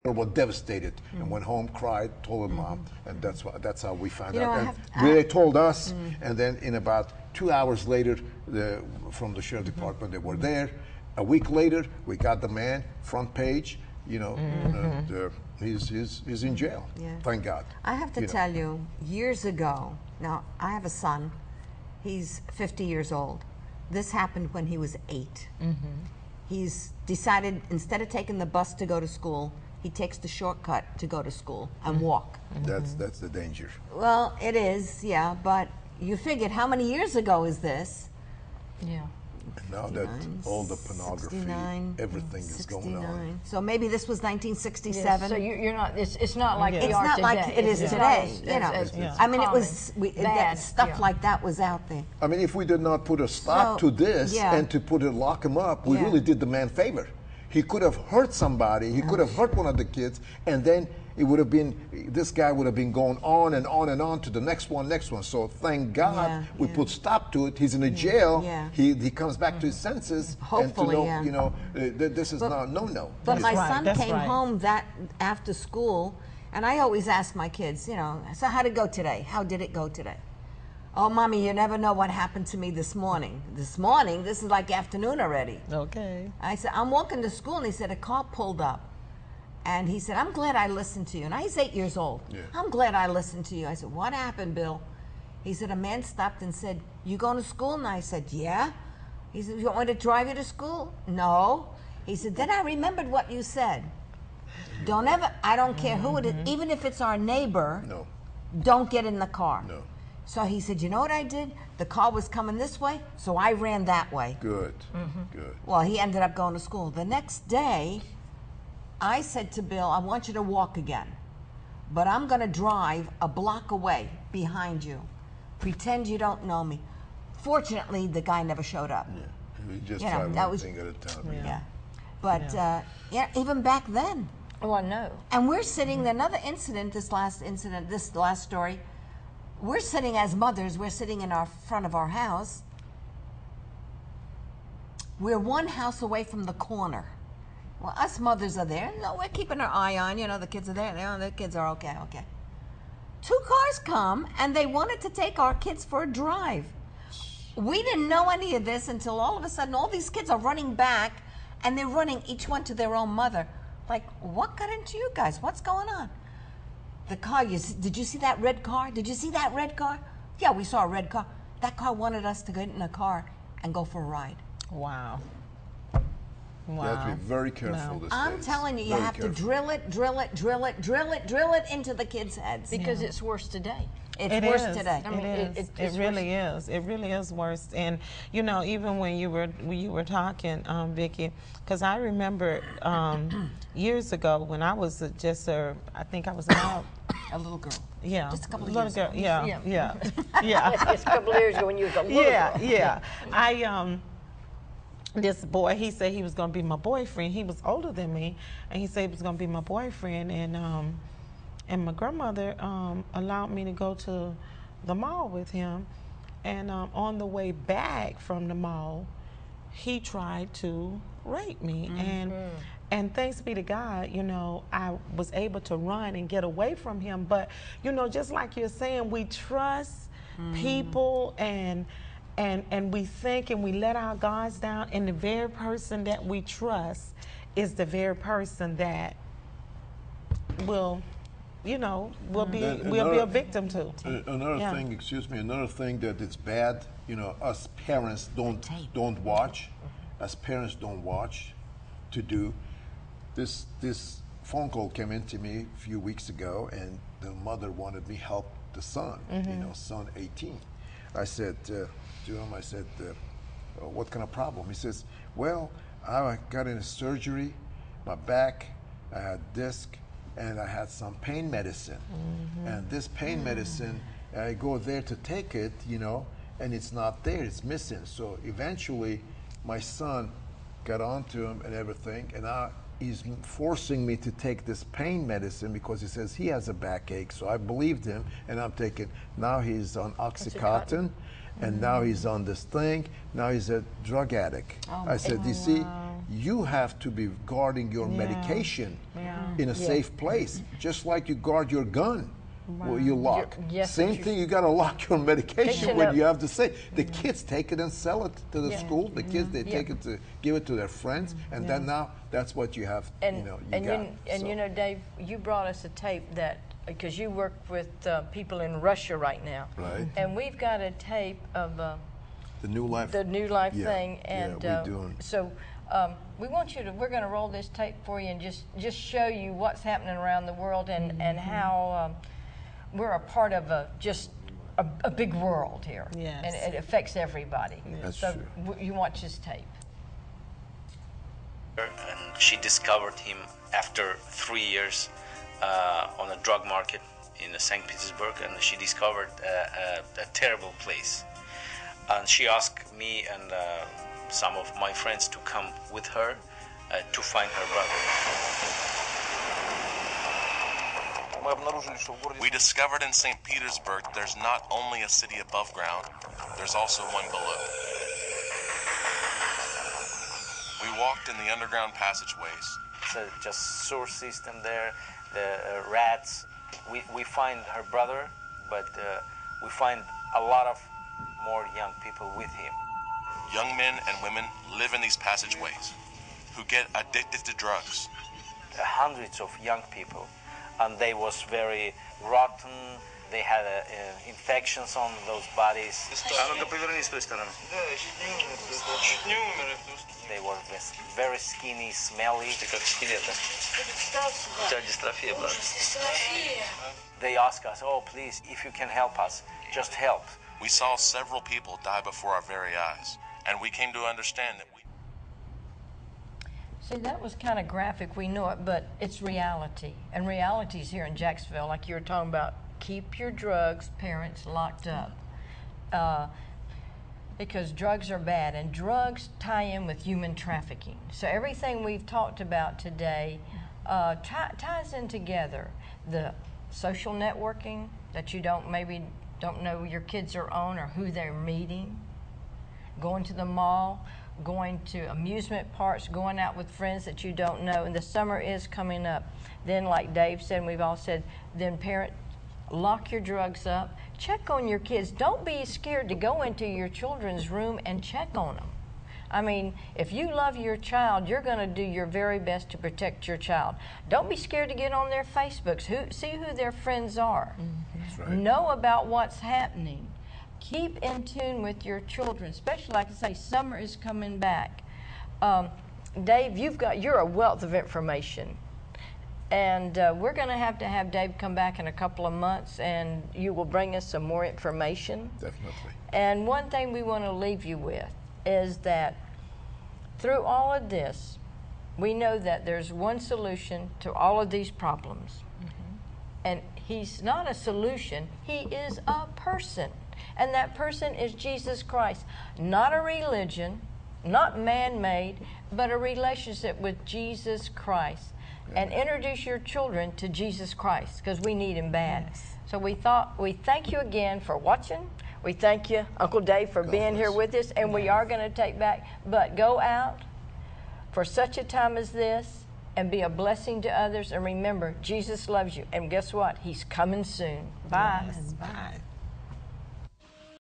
was devastated and went home, cried, told her mom, and that's how we found You know, out. And they told us, and then in about 2 hours later, from the sheriff department, they were there. A week later, we got the man, front page. You know, he's in jail. Yeah. Thank God. I have to tell you, years ago. Now I have a son. He's 50 years old. This happened when he was 8. He's decided instead of taking the bus to go to school, he takes the shortcut to go to school and walk. That's the danger. Well, it is, yeah, but you figured how many years ago is this? Yeah. And now that all the pornography, 69, everything is going on. So maybe this was 1967. Yes, so you're not. It's not like It's we are not today. like it is today. You know, I mean, it was bad, stuff like that was out there. I mean, if we did not put a stop to this and to lock him up, we really did the man favor. He could have hurt somebody. He could have hurt one of the kids, and then it would have been, this guy would have been going on and on and on to the next one. So thank God we put stop to it. He's in a jail. He comes back to his senses. Hopefully, and to know, you know, this is not no. But my son came home that after school, and I always ask my kids, you know, so how did it go today? How did it go today? Oh, Mommy, you never know what happened to me this morning. This morning? This is like afternoon already. Okay. I said, I'm walking to school, and he said, a car pulled up. And he said, I'm glad I listened to you. And he's 8 years old. Yeah. I'm glad I listened to you. I said, what happened, Bill? He said, a man stopped and said, you going to school? And I said, yeah. He said, you want me to drive you to school? No. He said, then I remembered what you said. Don't ever, I don't care who it is, even if it's our neighbor, don't get in the car. No. So he said, you know what I did? The car was coming this way, so I ran that way. Good, good. Well, he ended up going to school. The next day, I said to Bill, I want you to walk again, but I'm going to drive a block away behind you. Pretend you don't know me. Fortunately, the guy never showed up. Yeah, we just try one thing at a time. Yeah. But, even back then. Oh, I know. And we're sitting, another incident, this last story, we're sitting as mothers, we're sitting in our front of our house. We're one house away from the corner. Well, us mothers are there. No, we're keeping our eye on, you know, the kids are there. You know, the kids are okay. Two cars come, and they wanted to take our kids for a drive. We didn't know any of this until all of a sudden all these kids are running back, and they're running each one to their own mother. Like, what got into you guys? What's going on? The car, did you see that red car? Did you see that red car? Yeah, we saw a red car. That car wanted us to get in a car and go for a ride. Wow. You have to be very careful this I'm telling you, you have to drill it into the kids' heads. Because it's worse today. It's worse today. I mean, it really is. It really is worse. And you know, even when you were talking, Vicki, because I remember years ago when I was I think I was about a little girl. Yeah, just a couple of years ago. Yeah. Just a couple of years ago when you was a little girl. Yeah. This boy, he said he was going to be my boyfriend. He was older than me, and he said he was going to be my boyfriend. And my grandmother allowed me to go to the mall with him. And on the way back from the mall, he tried to rape me. And thanks be to God, you know, I was able to run and get away from him. But, you know, just like you're saying, we trust people and we think and we let our guards down, and the very person that we trust is the very person that will, you know, we'll be a victim to. Another thing, excuse me, another thing that it's bad, you know, us parents don't watch. As parents don't watch to do. This phone call came into me a few weeks ago, and the mother wanted me help the son, you know, son 18. I said to him, I said, what kind of problem? He says, well, I got in a surgery, my back, I had disc, and I had some pain medicine. And this pain medicine, I go there to take it, you know, and it's not there, it's missing. So eventually, my son got onto him and everything, and he's forcing me to take this pain medicine because he says he has a backache. So I believed him, and I'm taking, now he's on Oxycontin, and now he's on this thing. Now he's a drug addict. I said, you see, you have to be guarding your medication in a safe place, just like you guard your gun. Well, you lock. Same thing, you got to lock your medication when you have to say. The kids take it and sell it to the school. The kids, they take it to give it to their friends, and then now that's what you have. And you know, you know, Dave, you brought us a tape that, because you work with people in Russia right now, right? And we've got a tape of the New Life thing, and we're doing. So we want you to. We're going to roll this tape for you and just show you what's happening around the world and how. We're a part of just a big world here, and it affects everybody. That's so true. You watch this tape. And she discovered him after 3 years on a drug market in St. Petersburg, and she discovered a terrible place. And she asked me and some of my friends to come with her to find her brother. We discovered in St. Petersburg there's not only a city above ground, there's also one below. We walked in the underground passageways. It's just sewer system there, the rats. We find her brother, but we find a lot of more young people with him. Young men and women live in these passageways who get addicted to drugs. Hundreds of young people. And they was very rotten. They had infections on those bodies. They were very skinny, smelly. They asked us, oh, please, if you can help us, just help. We saw several people die before our very eyes, and we came to understand that we... See, that was kind of graphic, we know it, but it's reality. And reality's here in Jacksonville, like you were talking about. Keep your drugs, parents, locked up. Because drugs are bad, and drugs tie in with human trafficking. So everything we've talked about today ties in together. The social networking that you maybe don't know your kids are on or who they're meeting, going to the mall, going to amusement parks, going out with friends that you don't know, and the summer is coming up. Then, like Dave said, and we've all said, then parent, lock your drugs up, check on your kids. Don't be scared to go into your children's room and check on them. I mean, if you love your child, you're going to do your very best to protect your child. Don't be scared to get on their Facebooks. See who their friends are. That's right. Know about what's happening. Keep in tune with your children, especially, like I say, summer is coming back. Dave, you're a wealth of information. And we're going to have Dave come back in a couple of months, and you will bring us some more information. Definitely. And one thing we want to leave you with is that through all of this, we know that there's one solution to all of these problems. And he's not a solution, he is a person. And that person is Jesus Christ. Not a religion, not man-made, but a relationship with Jesus Christ. And introduce your children to Jesus Christ, because we need him bad. Yes. So we thank you again for watching. We thank you, Uncle Dave, for being here with us. And we are going to take back, but go out for such a time as this and be a blessing to others. And remember, Jesus loves you. And guess what? He's coming soon. Bye. Yes, bye.